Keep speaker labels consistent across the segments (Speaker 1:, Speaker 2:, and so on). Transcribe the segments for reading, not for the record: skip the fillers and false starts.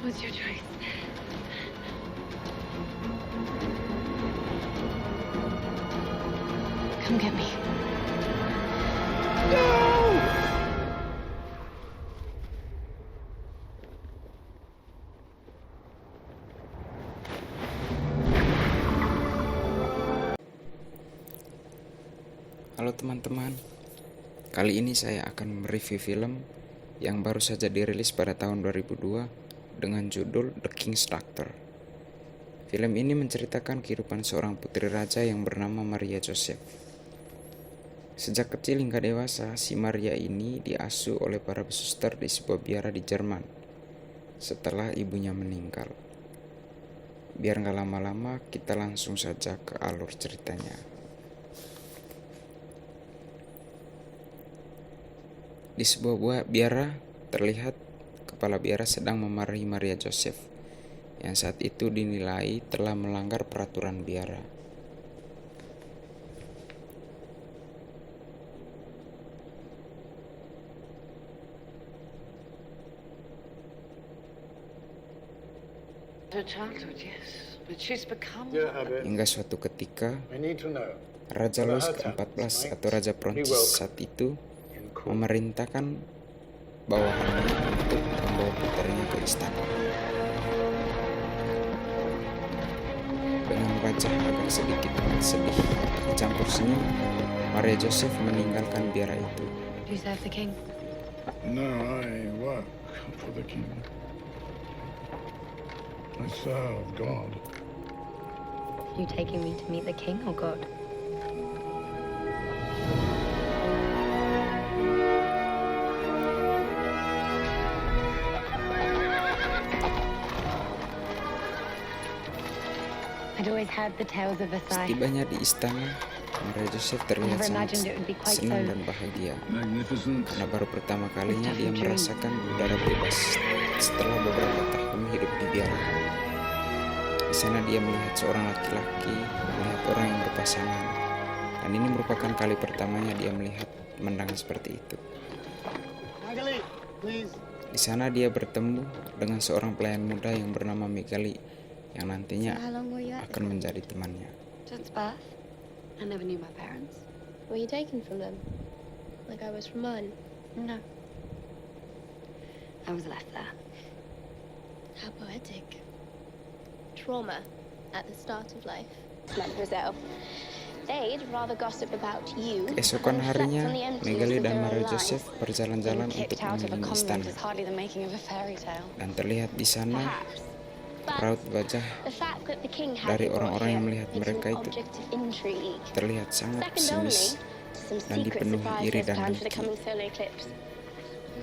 Speaker 1: What's your choice? Come get me.
Speaker 2: Halo teman-teman, kali ini saya akan mereview film yang baru saja dirilis pada tahun 2002 dengan judul The King's Doctor. Film ini menceritakan kehidupan seorang putri raja yang bernama Maria Joseph. Sejak kecil hingga dewasa, si Maria ini diasuh oleh para suster di sebuah biara di Jerman setelah ibunya meninggal. Biar gak lama-lama, kita langsung saja ke alur ceritanya. Di sebuah biara, terlihat kepala biara sedang memarahi Maria Joseph yang saat itu dinilai telah melanggar peraturan biara.
Speaker 3: Her childhood, yes, but she's become
Speaker 2: Hingga suatu ketika, Raja Louis ke-14 atau Raja Prancis saat itu memerintahkan bawahannya untuk membawa putrinya ke istana. Dengan wajah agak sedikit sedih dicampur senyum, Maria Joseph meninggalkan biara itu.
Speaker 1: Do you serve the king?
Speaker 4: No, I work for the king. I serve God.
Speaker 1: You taking me to meet the king or God? I'd always heard the tales of Versailles.
Speaker 2: Setibanya di istana, Maria Joseph terlihat
Speaker 1: Never
Speaker 2: sangat
Speaker 1: imagined it would be quite
Speaker 2: senang
Speaker 1: so
Speaker 2: dan bahagia
Speaker 4: Magnificent.
Speaker 2: karena baru pertama kalinya dia merasakan udara bebas setelah beberapa tahun hidup di biara. Di sana dia melihat seorang laki-laki melihat orang yang berpasangan, dan ini merupakan kali pertamanya dia melihat pemandangan seperti itu. Di sana dia bertemu dengan seorang pelayan muda yang bernama Migali yang nantinya
Speaker 5: How long were you at
Speaker 2: akan menjadi temannya.
Speaker 1: Since birth. I never knew my parents.
Speaker 5: Were you taken from them? Like I was from mine?
Speaker 1: No. I was left there.
Speaker 5: How poetic. Trauma at the start of life. Mademoiselle. They'd rather gossip about you
Speaker 2: Keesokan
Speaker 5: than reflect
Speaker 2: harinya,
Speaker 5: on the emptiness
Speaker 2: Migali
Speaker 5: of
Speaker 2: dan
Speaker 5: their own
Speaker 2: Maria
Speaker 5: lives.
Speaker 2: Joseph berjalan-jalan
Speaker 1: Being
Speaker 2: untuk
Speaker 1: kicked out of a
Speaker 2: mengelilingi
Speaker 1: convent
Speaker 2: istana,
Speaker 1: is hardly the making of a fairy tale.
Speaker 2: dan terlihat di sana
Speaker 5: Perhaps. But
Speaker 2: raut wajah
Speaker 5: the fact that the king
Speaker 2: dari
Speaker 5: hadn't brought
Speaker 2: orang-orang yang
Speaker 5: him
Speaker 2: melihat
Speaker 5: makes
Speaker 2: mereka
Speaker 5: an
Speaker 2: itu
Speaker 5: object of intrigue.
Speaker 2: terlihat sangat
Speaker 5: Second only
Speaker 2: sinis
Speaker 5: to some
Speaker 2: dan
Speaker 5: secret
Speaker 2: dipenuhi iri
Speaker 5: surprises
Speaker 2: dan
Speaker 5: planned for the
Speaker 2: dengki.
Speaker 5: coming solar eclipse.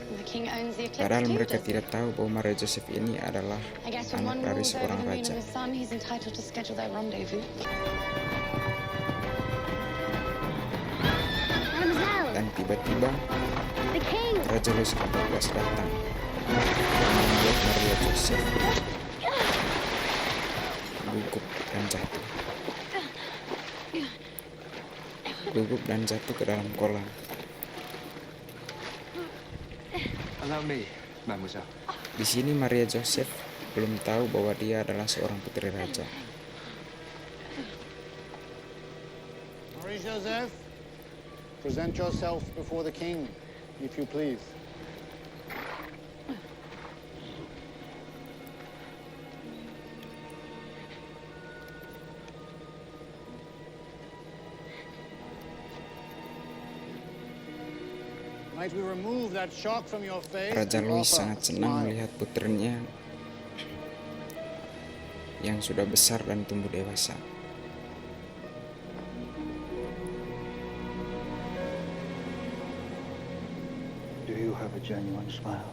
Speaker 1: The king owns the eclipse
Speaker 2: Padahal
Speaker 1: too,
Speaker 2: mereka
Speaker 1: doesn't
Speaker 2: tidak
Speaker 1: he?
Speaker 2: tahu bahwa Maria Joseph ini adalah
Speaker 1: I guess when
Speaker 2: anak
Speaker 1: one
Speaker 2: dari
Speaker 1: rules over
Speaker 2: seorang
Speaker 1: the moon
Speaker 2: raja.
Speaker 1: and the sun, he's entitled to schedule their rendezvous.
Speaker 5: Mademoiselle,
Speaker 2: Dan tiba-tiba
Speaker 5: the king!
Speaker 2: Raja Louis ke-14 datang dan membuat Maria Joseph gugup dan jatuh ke dalam kolam.
Speaker 6: Allow me, mademoiselle.
Speaker 2: Di sini Maria Joseph belum tahu bahwa dia adalah seorang putri raja.
Speaker 7: Marie Joseph, present yourself before the king, if you please. Might we remove that shock from your face
Speaker 2: Raja
Speaker 7: and
Speaker 2: Louis
Speaker 7: offer
Speaker 2: sangat
Speaker 7: a
Speaker 2: senang
Speaker 7: smile?
Speaker 2: melihat putrinya yang sudah besar dan tumbuh dewasa.
Speaker 8: Do you have a genuine smile?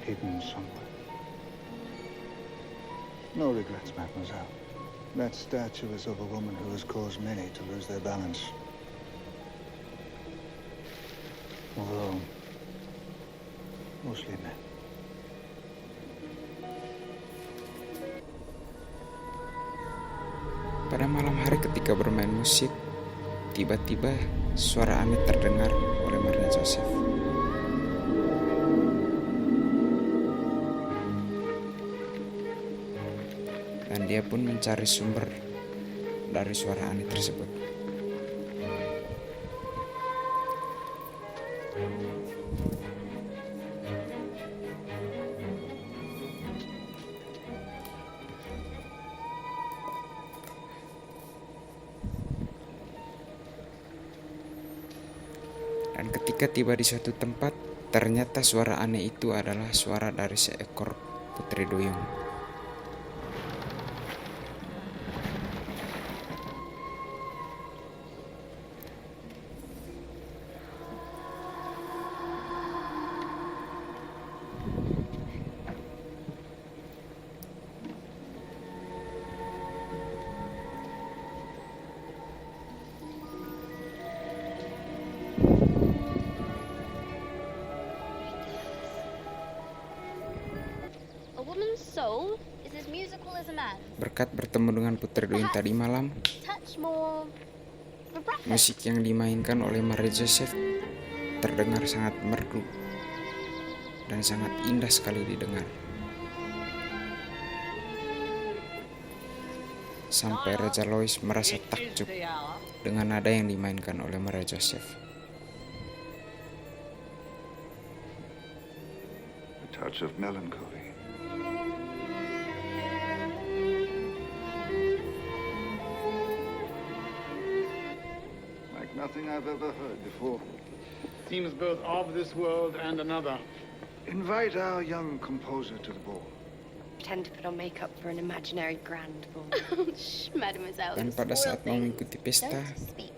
Speaker 8: Hidden somewhere. No regrets, mademoiselle. That statue is of a woman who has caused many to lose their balance. Although, mostly men.
Speaker 2: Pada malam hari ketika bermain musik, tiba-tiba suara aneh terdengar oleh Maria Joseph. dan dia pun mencari sumber dari suara aneh tersebut. Dan ketika tiba di suatu tempat, ternyata suara aneh itu adalah suara dari seekor putri duyung.
Speaker 5: A woman's soul is as musical as a man's.
Speaker 2: Berkat bertemu dengan putri duyung tadi malam,
Speaker 5: Touch more vibrato.
Speaker 2: musik yang dimainkan oleh Maria Joseph terdengar sangat merdu dan sangat indah sekali didengar. Sampai Raja Louis merasa takjub dengan nada yang dimainkan oleh Maria Joseph.
Speaker 8: A touch of melancholy. Like nothing I've ever heard before.
Speaker 4: Seems both of this world and another.
Speaker 8: Invite our young composer to the ball.
Speaker 1: Pretend to put on makeup for an imaginary grand ball.
Speaker 5: Shh, mademoiselle.
Speaker 2: Dan
Speaker 5: you
Speaker 2: pada
Speaker 5: spoil
Speaker 2: saat
Speaker 5: things.
Speaker 2: mengikuti pesta,
Speaker 5: Don't speak.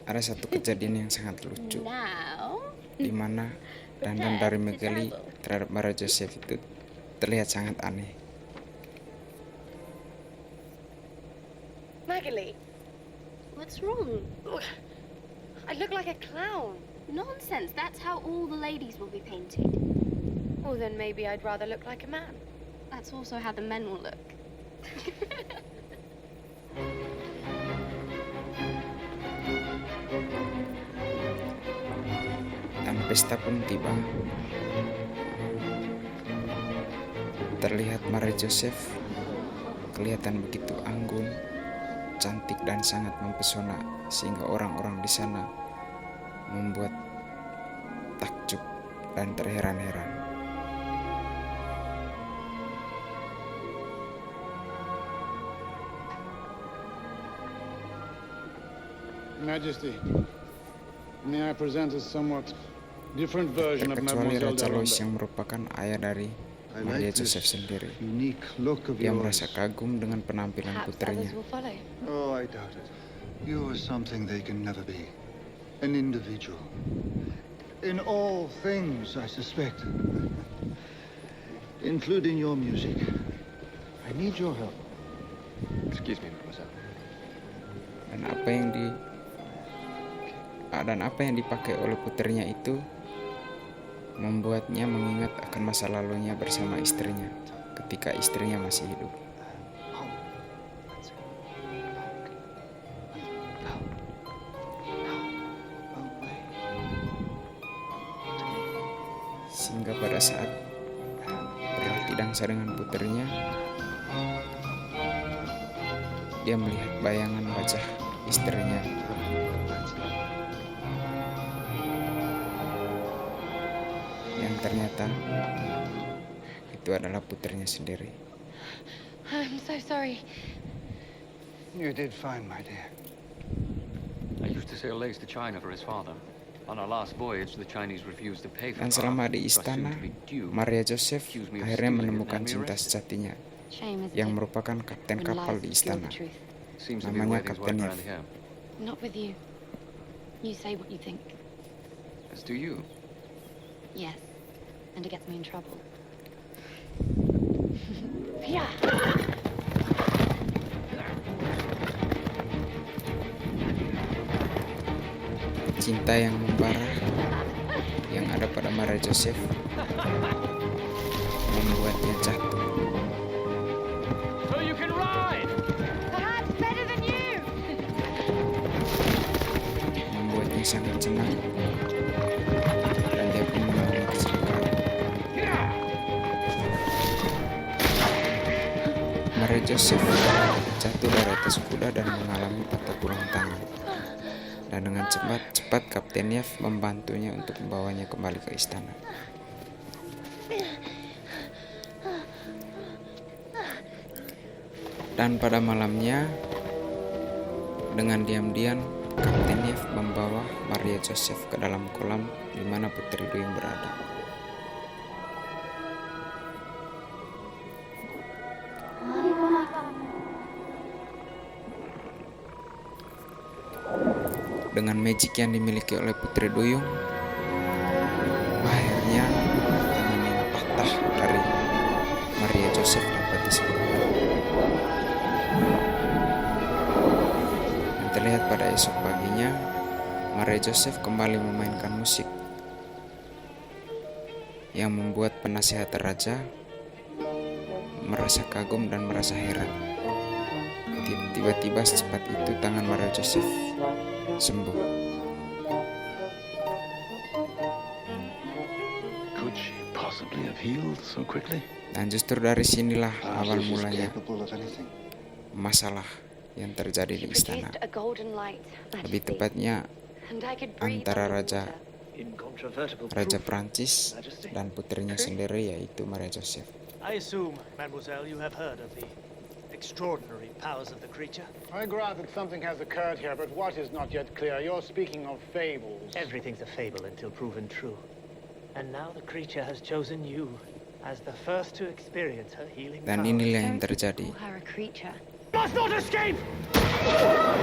Speaker 2: ada satu kejadian yang sangat lucu,
Speaker 5: Now,
Speaker 2: di mana dandan dari Magali terhadap Maria Joseph itu terlihat sangat aneh.
Speaker 1: Magali,
Speaker 5: what's wrong?
Speaker 1: I look like a clown.
Speaker 5: Nonsense. That's how all the ladies will be painted.
Speaker 1: Well, then maybe I'd rather look like a man.
Speaker 5: That's also how the men will look.
Speaker 2: Dan pesta pun tiba. Terlihat Maria Joseph kelihatan begitu anggun, cantik dan sangat mempesona sehingga orang-orang di sana membuat takjub dan terheran-heran.
Speaker 4: Majesty, may I present a somewhat different version of
Speaker 2: Terkecuali
Speaker 4: Mademoiselle
Speaker 2: Raja Louis
Speaker 4: d'Aranda?
Speaker 2: yang merupakan ayah dari
Speaker 8: I
Speaker 2: Maria
Speaker 8: like
Speaker 2: Joseph
Speaker 8: this
Speaker 2: sendiri.
Speaker 8: unique look of
Speaker 2: Dia
Speaker 8: yours.
Speaker 2: merasa kagum dengan penampilan
Speaker 1: Perhaps
Speaker 2: putrinya.
Speaker 1: others will follow.
Speaker 8: Oh, I doubt it. You are something they can never be. An individual. In all things, I suspect. Including your music. I need your help.
Speaker 6: Excuse me, mademoiselle.
Speaker 2: Dan apa yang dipakai oleh putrinya itu membuatnya mengingat akan masa lalunya bersama istrinya ketika istrinya masih hidup. Sehingga pada saat berlatih dansa dengan putrinya, dia melihat bayangan wajah istrinya yang ternyata itu adalah putrinya sendiri.
Speaker 1: I'm so sorry.
Speaker 8: You did fine, my dear.
Speaker 6: I used to sail lace to China for his father. On our last voyage, the Chinese refused to pay for
Speaker 2: Dan
Speaker 6: the
Speaker 2: selama
Speaker 6: craft,
Speaker 2: di
Speaker 6: so I
Speaker 2: istana,
Speaker 6: assumed to be due.
Speaker 2: Maria Joseph
Speaker 6: Accused me of
Speaker 2: akhirnya
Speaker 6: stealing it
Speaker 2: menemukan
Speaker 6: and me
Speaker 2: cinta
Speaker 6: arrested.
Speaker 2: sejatinya
Speaker 1: Shame, isn't
Speaker 2: yang
Speaker 1: it?
Speaker 2: merupakan kapten
Speaker 1: When
Speaker 2: kapal
Speaker 1: lies
Speaker 2: di
Speaker 1: obscure
Speaker 2: istana.
Speaker 1: the truth.
Speaker 6: Seems to be the
Speaker 2: namanya
Speaker 6: way things
Speaker 2: Kapten
Speaker 6: work
Speaker 2: Nev.
Speaker 6: around here.
Speaker 1: Not with you. You say what you think.
Speaker 6: As do you.
Speaker 1: Yes. And it gets me in trouble. Yeah.
Speaker 2: Cinta yang membara yang ada pada Maria Joseph membuatnya jatuh.
Speaker 6: So you can ride!
Speaker 1: Perhaps better than you.
Speaker 2: Membuatnya sangat senang dan dia pun mengalami kecelakaan. Maria Joseph jatuh dari atas kuda dan mengalami patah tulang tangan. Dan dengan cepat Kapten Yev membantunya untuk membawanya kembali ke istana. Dan pada malamnya, dengan diam-diam, Kapten Yev membawa Maria Joseph ke dalam kolam di mana Putri Duyung berada. Dengan magic yang dimiliki oleh Putri Duyung, akhirnya tangan yang patah dari Maria Joseph dapat disembuhkan. Dan terlihat pada esok paginya, Maria Joseph kembali memainkan musik yang membuat penasihat raja merasa kagum dan merasa heran. Tiba-tiba secepat itu tangan Maria Joseph sembuh.
Speaker 9: Could she possibly have healed so quickly?
Speaker 2: Dan justru dari sinilah awal
Speaker 8: She's
Speaker 2: mulanya
Speaker 8: capable of anything.
Speaker 2: masalah yang terjadi di istana.
Speaker 1: Produced a golden light,
Speaker 2: Lebih
Speaker 1: Majesty,
Speaker 2: tepatnya
Speaker 1: and I could breathe
Speaker 2: antara
Speaker 1: underwater.
Speaker 2: Raja Prancis dan putrinya sendiri, yaitu Maria Joseph.
Speaker 10: I assume, Mademoiselle, you have heard of the extraordinary powers of the creature.
Speaker 4: I grant that something has occurred here, but what is not yet clear? You're speaking of fables.
Speaker 10: Everything's a fable until proven true. And now the creature has chosen you as the first to experience her healing
Speaker 2: Dan
Speaker 10: powers.
Speaker 2: inilah yang terjadi,
Speaker 1: Call her a creature.
Speaker 10: Must not escape!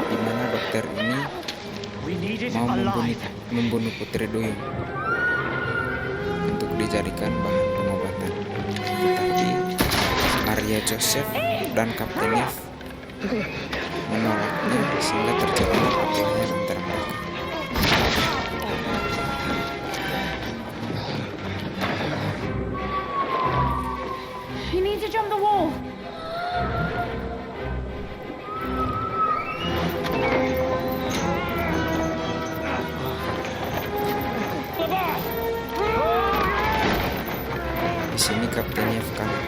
Speaker 2: di mana dokter ini
Speaker 10: We need it
Speaker 2: mau
Speaker 10: alive.
Speaker 2: membunuh Putri Duyung untuk dijadikan bahan pengobatan. Tetapi Maria Joseph dan Kapten Yev menolaknya sehingga terjadi perkelahian antara mereka.
Speaker 5: You need to jump the wall.
Speaker 2: Di sini Kapten Yev kalah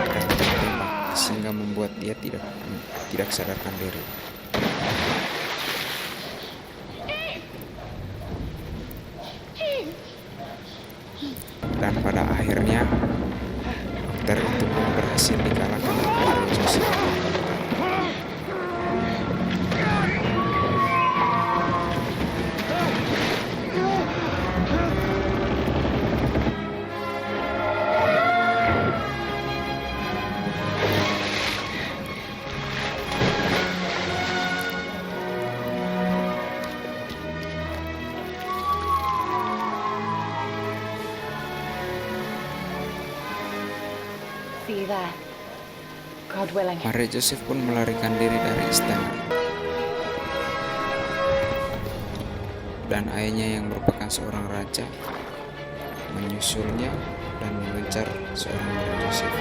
Speaker 2: karena tertembak, sehingga membuat dia tidak sadarkan diri. Dan pada akhirnya dokter itu pun berhasil dikalahkan oleh Maria Joseph.
Speaker 1: See you there. God willing.
Speaker 2: Maria Joseph pun melarikan diri dari istana. Dan ayahnya yang merupakan seorang raja menyusulnya dan mengejar seorang Maria Joseph.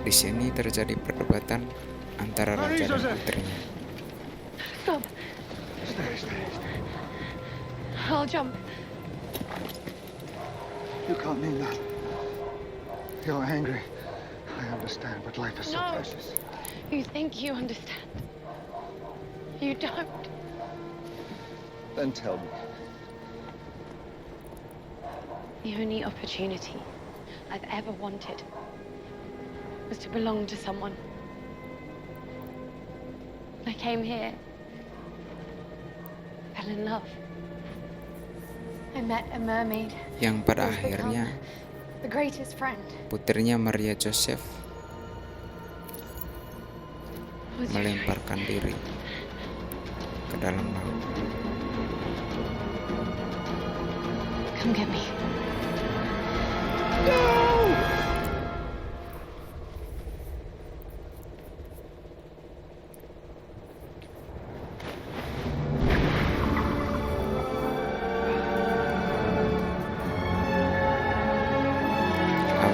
Speaker 2: Di sini terjadi perdebatan antara raja dan putrinya.
Speaker 1: Stop. I'll jump.
Speaker 8: You can't mean that. You're angry. I understand, but life is so
Speaker 1: No.
Speaker 8: precious.
Speaker 1: You think you understand. You don't.
Speaker 8: Then tell me.
Speaker 1: The only opportunity I've ever wanted was to belong to someone. I came here, fell in love. I met a mermaid.
Speaker 2: Yang pada
Speaker 1: who's
Speaker 2: akhirnya
Speaker 1: become the greatest friend.
Speaker 2: putrinya Maria Joseph
Speaker 1: Was
Speaker 2: melemparkan diri ke dalam laut.
Speaker 1: Come get me.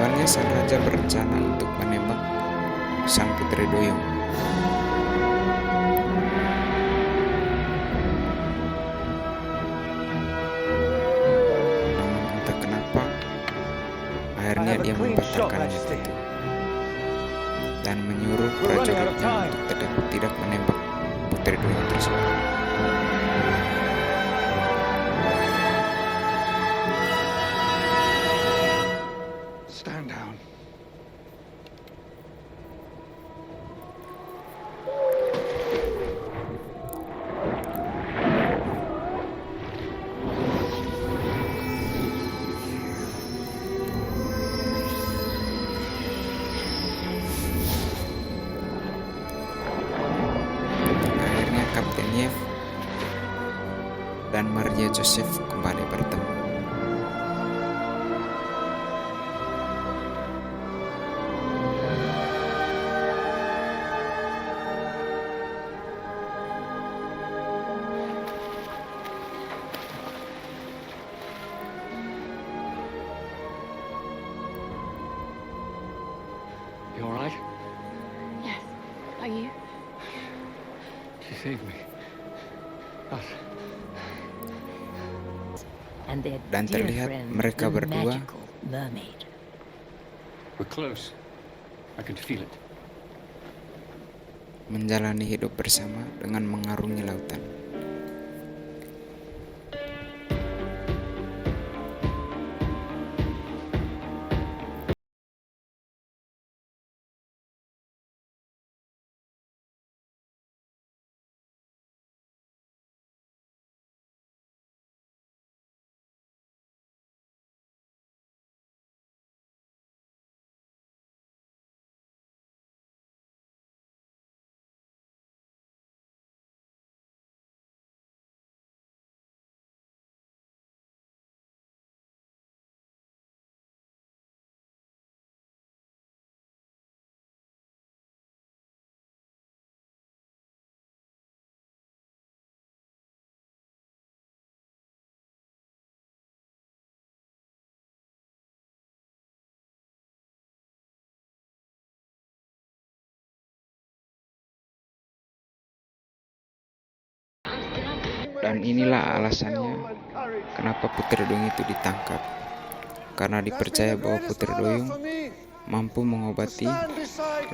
Speaker 2: Awalnya sang raja berencana untuk menembak sang putri duyung. Namun entah kenapa, akhirnya dia membatalkan niat itu dan menyuruh prajuritnya untuk tidak menembak putri duyung tersebut.
Speaker 8: Stand down.
Speaker 2: Akhirnya Kapten Yev dan Maria Joseph kembali bertemu.
Speaker 6: You all right?
Speaker 1: Yes. Are you?
Speaker 6: She saved me. Us.
Speaker 11: And their
Speaker 2: Dan
Speaker 11: dear
Speaker 2: terlihat
Speaker 11: friend,
Speaker 2: mereka
Speaker 11: the
Speaker 2: berdua
Speaker 11: magical mermaid.
Speaker 6: We're close. I can feel it.
Speaker 2: menjalani hidup bersama dengan mengarungi lautan. Dan inilah alasannya kenapa Putri Duyung itu ditangkap. Karena dipercaya bahwa Putri Duyung mampu mengobati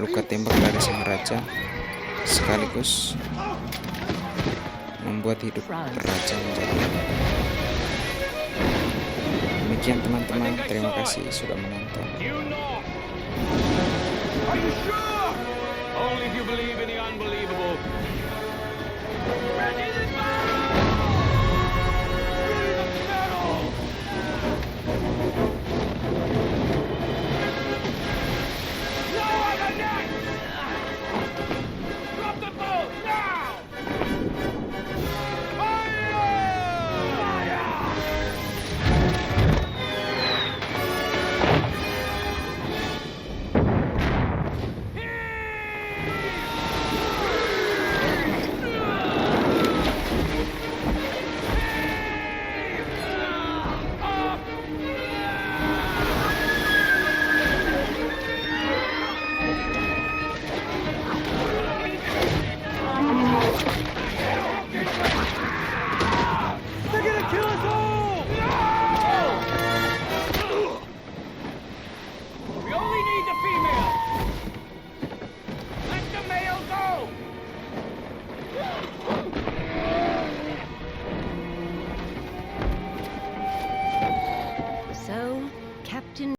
Speaker 2: luka tembak dari sang raja, sekaligus membuat hidup raja menjadi aman. Demikian teman-teman, terima kasih sudah menonton.
Speaker 6: Are you sure? Only if you believe in the unbelievable. Ready to go!